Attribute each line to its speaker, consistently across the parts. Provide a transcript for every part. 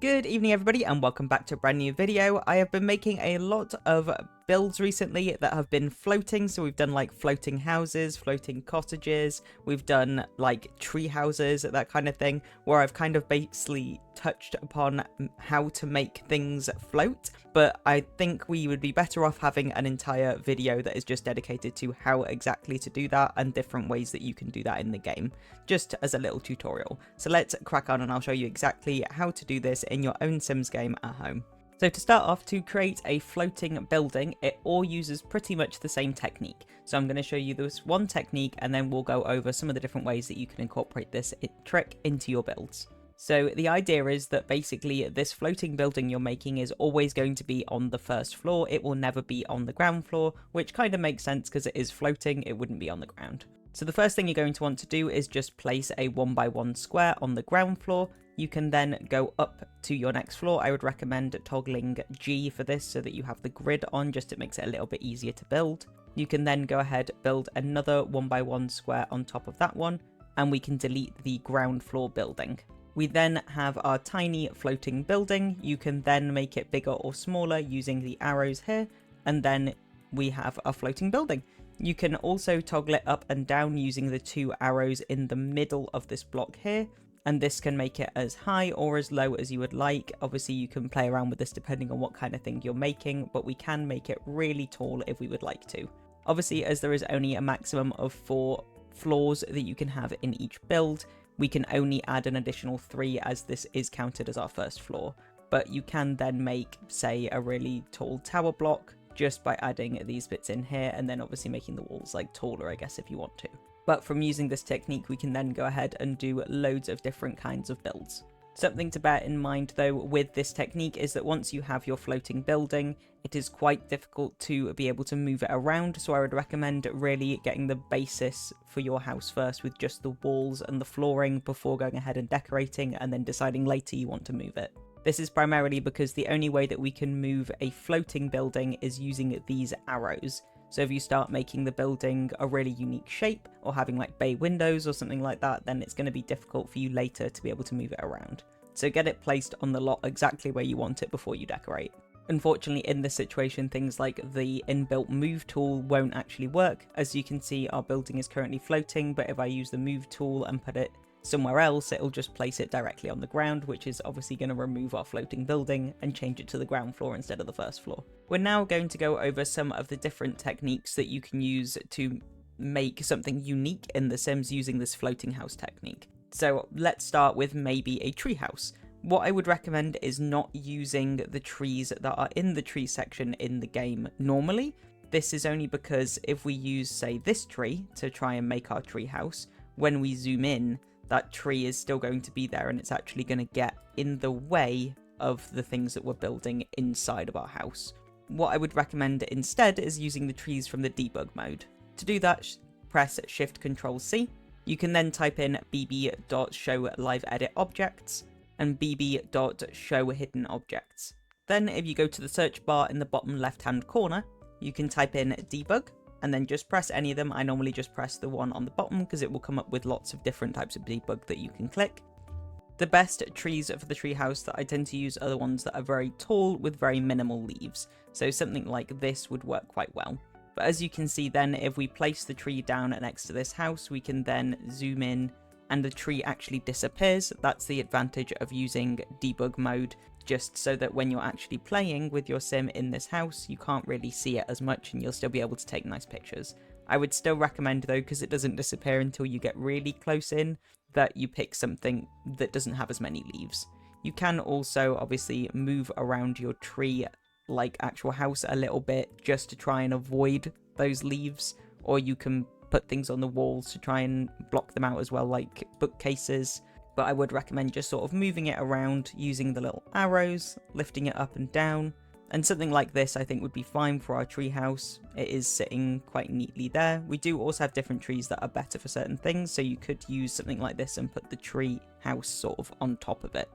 Speaker 1: Good evening everybody and welcome back to a brand new video. I have been making a lot of builds recently that have been floating, so we've done like floating houses, floating cottages, we've done like tree houses, that kind of thing, where I've kind of basically touched upon how to make things float, but I think we would be better off having an entire video that is just dedicated to how exactly to do that and different ways that you can do that in the game, just as a little tutorial. So let's crack on and I'll show you exactly how to do this in your own Sims game at home. So to start off, to create a floating building, it all uses pretty much the same technique. So I'm going to show you this one technique and then we'll go over some of the different ways that you can incorporate this trick into your builds. So the idea is that basically this floating building you're making is always going to be on the first floor. It will never be on the ground floor, which kind of makes sense because it is floating, it wouldn't be on the ground. So the first thing you're going to want to do is just place a 1x1 square on the ground floor. You can then go up to your next floor. I would recommend toggling G for this so that you have the grid on, just it makes it a little bit easier to build. You can then go ahead, build another 1x1 square on top of that one, and we can delete the ground floor building. We then have our tiny floating building. You can then make it bigger or smaller using the arrows here, and then we have our floating building. You can also toggle it up and down using the two arrows in the middle of this block here, and this can make it as high or as low as you would like. Obviously you can play around with this depending on what kind of thing you're making, but we can make it really tall if we would like to. Obviously, as there is only a maximum of 4 floors that you can have in each build, we can only add an additional 3 as this is counted as our first floor. But you can then make, say, a really tall tower block just by adding these bits in here, and then obviously making the walls like taller, I guess, if you want to. But from using this technique, we can then go ahead and do loads of different kinds of builds. Something to bear in mind though with this technique is that once you have your floating building, it is quite difficult to be able to move it around, so I would recommend really getting the basis for your house first with just the walls and the flooring before going ahead and decorating, and then deciding later you want to move it. This is primarily because the only way that we can move a floating building is using these arrows. So if you start making the building a really unique shape, or having like bay windows or something like that, then it's going to be difficult for you later to be able to move it around. So get it placed on the lot exactly where you want it before you decorate. Unfortunately, in this situation, things like the inbuilt move tool won't actually work. As you can see, our building is currently floating, but if I use the move tool and put it somewhere else, it'll just place it directly on the ground, which is obviously going to remove our floating building and change it to the ground floor instead of the first floor. We're now going to go over some of the different techniques that you can use to make something unique in The Sims using this floating house technique. So let's start with maybe a tree house. What I would recommend is not using the trees that are in the tree section in the game normally. This is only because if we use, say, this tree to try and make our tree house, when we zoom in, that tree is still going to be there and it's actually going to get in the way of the things that we're building inside of our house. What I would recommend instead is using the trees from the debug mode. To do that, press Shift-Control-C. You can then type in bb.show-live-edit-objects and bb.show-hidden-objects. Then if you go to the search bar in the bottom left-hand corner, you can type in debug, and then just press any of them. I normally just press the one on the bottom because it will come up with lots of different types of debug that you can click. The best trees for the treehouse that I tend to use are the ones that are very tall with very minimal leaves. So something like this would work quite well. But as you can see then, if we place the tree down next to this house, we can then zoom in and the tree actually disappears. That's the advantage of using debug mode, just so that when you're actually playing with your sim in this house, you can't really see it as much and you'll still be able to take nice pictures. I would still recommend though, because it doesn't disappear until you get really close in, that you pick something that doesn't have as many leaves. You can also obviously move around your tree like actual house a little bit just to try and avoid those leaves, or you can put things on the walls to try and block them out as well, like bookcases. But I would recommend just sort of moving it around using the little arrows, lifting it up and down, and something like this I think would be fine for our tree house. It is sitting quite neatly there. We do also have different trees that are better for certain things, so you could use something like this and put the tree house sort of on top of it.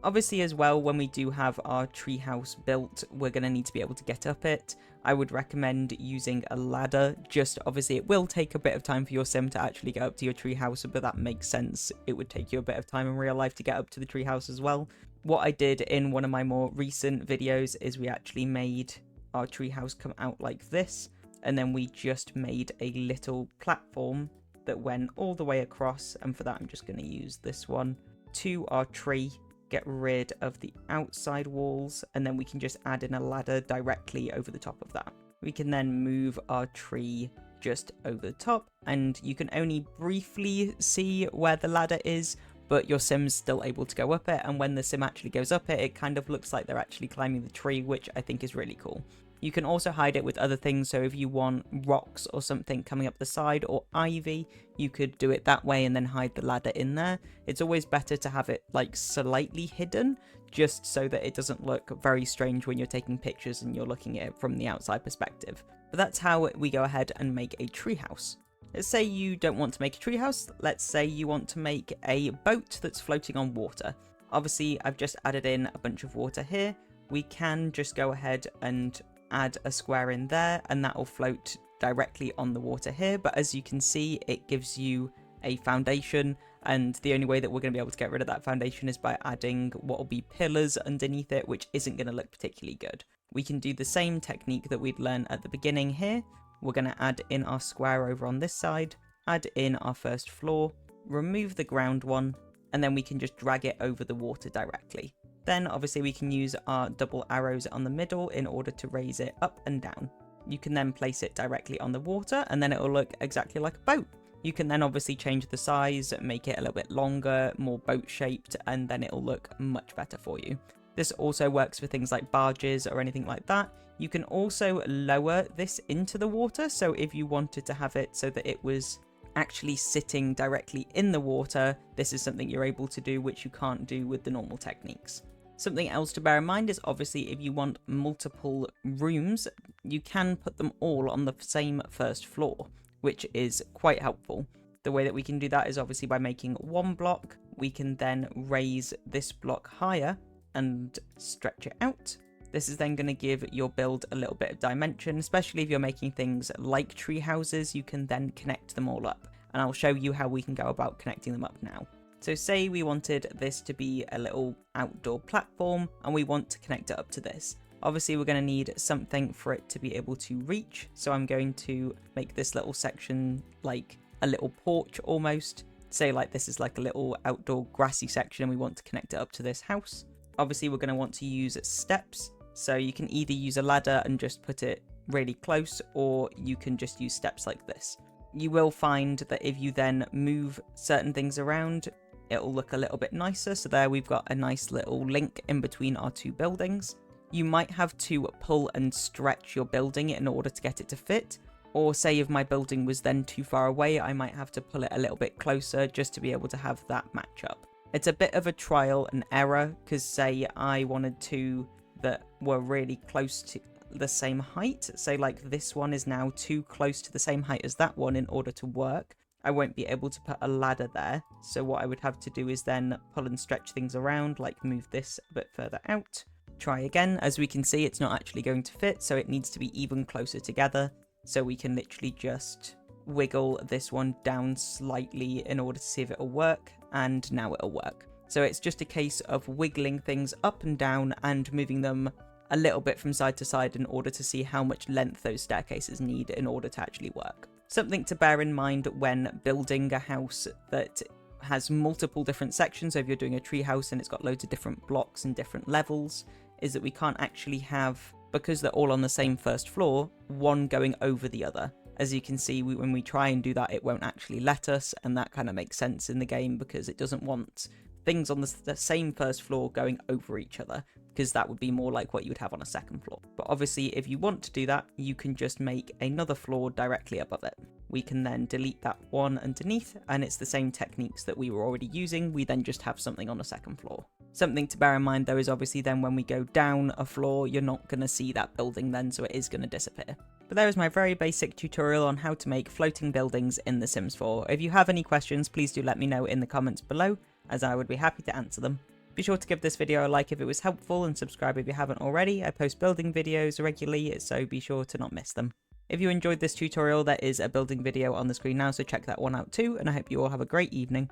Speaker 1: Obviously as well, when we do have our treehouse built, we're going to need to be able to get up it. I would recommend using a ladder. Just obviously it will take a bit of time for your sim to actually get up to your treehouse, but that makes sense. It would take you a bit of time in real life to get up to the treehouse as well. What I did in one of my more recent videos is we actually made our treehouse come out like this, and then we just made a little platform that went all the way across, and for that I'm just going to use this one to our tree, get rid of the outside walls, and then we can just add in a ladder directly over the top of that. We can then move our tree just over the top, and you can only briefly see where the ladder is, but your sim's still able to go up it, and when the sim actually goes up it, it kind of looks like they're actually climbing the tree, which I think is really cool. You can also hide it with other things, so if you want rocks or something coming up the side, or ivy, you could do it that way and then hide the ladder in there. It's always better to have it like slightly hidden, just so that it doesn't look very strange when you're taking pictures and you're looking at it from the outside perspective. But that's how we go ahead and make a treehouse. Let's say you don't want to make a treehouse. Let's say you want to make a boat that's floating on water. Obviously, I've just added in a bunch of water here. We can just go ahead and add a square in there, and that will float directly on the water here. But as you can see, it gives you a foundation, and the only way that we're going to be able to get rid of that foundation is by adding what will be pillars underneath it, which isn't going to look particularly good. We can do the same technique that we'd learned at the beginning here. We're going to add in our square over on this side, add in our first floor, remove the ground one, and then we can just drag it over the water directly. Then obviously we can use our double arrows on the middle in order to raise it up and down. You can then place it directly on the water, and then it will look exactly like a boat. You can then obviously change the size, make it a little bit longer, more boat shaped, and then it'll look much better for you. This also works for things like barges or anything like that. You can also lower this into the water, so if you wanted to have it so that it was actually sitting directly in the water, this is something you're able to do, which you can't do with the normal techniques. Something else to bear in mind is obviously if you want multiple rooms, you can put them all on the same first floor, which is quite helpful. The way that we can do that is obviously by making one block. We can then raise this block higher and stretch it out. This is then going to give your build a little bit of dimension, especially if you're making things like tree houses. You can then connect them all up, and I'll show you how we can go about connecting them up now. So say we wanted this to be a little outdoor platform and we want to connect it up to this. Obviously we're going to need something for it to be able to reach, so I'm going to make this little section like a little porch almost. Say like this is like a little outdoor grassy section and we want to connect it up to this house. Obviously we're going to want to use steps, so you can either use a ladder and just put it really close, or you can just use steps like this. You will find that if you then move certain things around, it'll look a little bit nicer. So there we've got a nice little link in between our two buildings. You might have to pull and stretch your building in order to get it to fit, or say if my building was then too far away, I might have to pull it a little bit closer just to be able to have that match up. It's a bit of a trial and error, because say I wanted two that were really close to the same height, say like this one is now too close to the same height as that one in order to work, I won't be able to put a ladder there. So what I would have to do is then pull and stretch things around, like move this a bit further out. Try again. As we can see, it's not actually going to fit, so it needs to be even closer together. So we can literally just wiggle this one down slightly in order to see if it'll work, and now it'll work. So it's just a case of wiggling things up and down and moving them a little bit from side to side in order to see how much length those staircases need in order to actually work. Something to bear in mind when building a house that has multiple different sections, so if you're doing a tree house and it's got loads of different blocks and different levels, is that we can't actually have, because they're all on the same first floor, one going over the other. As you can see, when we try and do that, it won't actually let us, and that kind of makes sense in the game because it doesn't want things on the same first floor going over each other, because that would be more like what you would have on a second floor. But obviously, if you want to do that, you can just make another floor directly above it. We can then delete that one underneath, and it's the same techniques that we were already using. We then just have something on the second floor. Something to bear in mind though is obviously then when we go down a floor, you're not going to see that building then, so it is going to disappear. But there is my very basic tutorial on how to make floating buildings in The Sims 4. If you have any questions, please do let me know in the comments below, as I would be happy to answer them. Be sure to give this video a like if it was helpful, and subscribe if you haven't already. I post building videos regularly, so be sure to not miss them. If you enjoyed this tutorial, there is a building video on the screen now, so check that one out too, and I hope you all have a great evening.